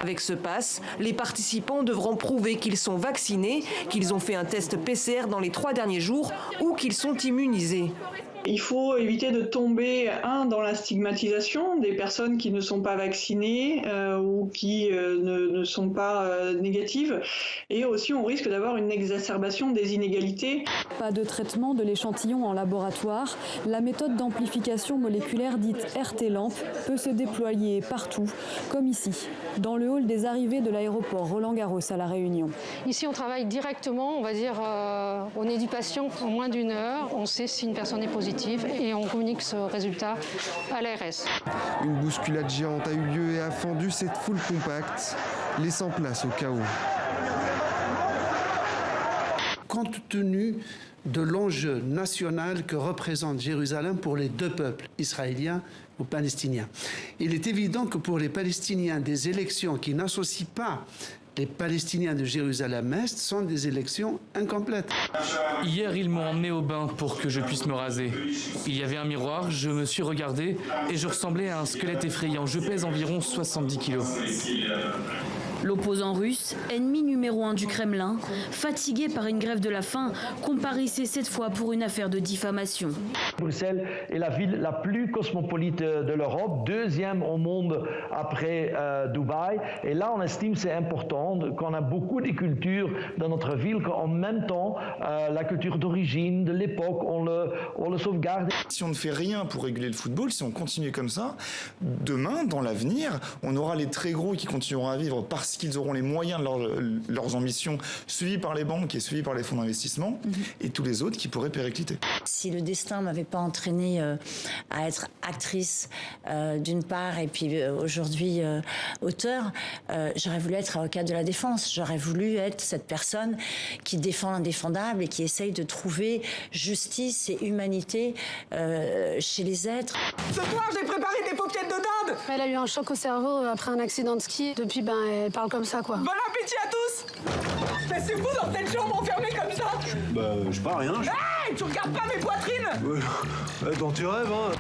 Avec ce pass, les participants devront prouver qu'ils sont vaccinés, qu'ils ont fait un test PCR dans les 3 derniers jours ou qu'ils sont immunisés. Il faut éviter de tomber, dans la stigmatisation des personnes qui ne sont pas vaccinées ou qui ne sont pas négatives. Et aussi, on risque d'avoir une exacerbation des inégalités. Pas de traitement de l'échantillon en laboratoire. La méthode d'amplification moléculaire dite RT-LAMP peut se déployer partout, comme ici, dans le hall des arrivées de l'aéroport Roland-Garros à La Réunion. Ici, on travaille directement, on va dire, on est du patient en moins d'1 heure. On sait si une personne est positive et on communique ce résultat à l'ARS. Une bousculade géante a eu lieu et a fendu cette foule compacte, laissant place au chaos. Compte tenu de l'enjeu national que représente Jérusalem pour les deux peuples, israéliens ou palestiniens, il est évident que pour les Palestiniens, des élections qui n'associent pas les Palestiniens de Jérusalem-Est sont des élections incomplètes. Hier, ils m'ont emmené au bain pour que je puisse me raser. Il y avait un miroir, je me suis regardé et je ressemblais à un squelette effrayant. Je pèse environ 70 kilos. L'opposant russe, ennemi numéro 1 du Kremlin, fatigué par une grève de la faim, comparaissait cette fois pour une affaire de diffamation. Bruxelles est la ville la plus cosmopolite de l'Europe, deuxième au monde après Dubaï. Et là, on estime que c'est important qu'on a beaucoup de cultures dans notre ville, qu'en même temps, la culture d'origine, de l'époque, on le sauvegarde. Si on ne fait rien pour réguler le football, si on continue comme ça, demain, dans l'avenir, on aura les très gros qui continueront à vivre parce qu'ils auront les moyens de leurs ambitions suivies par les banques et suivies par les fonds d'investissement, et tous les autres qui pourraient péricliter. Si le destin m'avait pas entraînée à être actrice d'une part et puis aujourd'hui auteur, j'aurais voulu être avocate de la défense. J'aurais voulu être cette personne qui défend l'indéfendable et qui essaye de trouver justice et humanité chez les êtres. Ce soir, j'ai préparé des paupiètes de dinde. Elle a eu un choc au cerveau après un accident de ski. Depuis, elle parle comme ça, quoi. Bon appétit à tous. Mais c'est vous dans cette chambre enfermée comme ça? Bah, je sais pas, rien. Hey, tu regardes pas mes poitrines? Dans tes rêves, hein.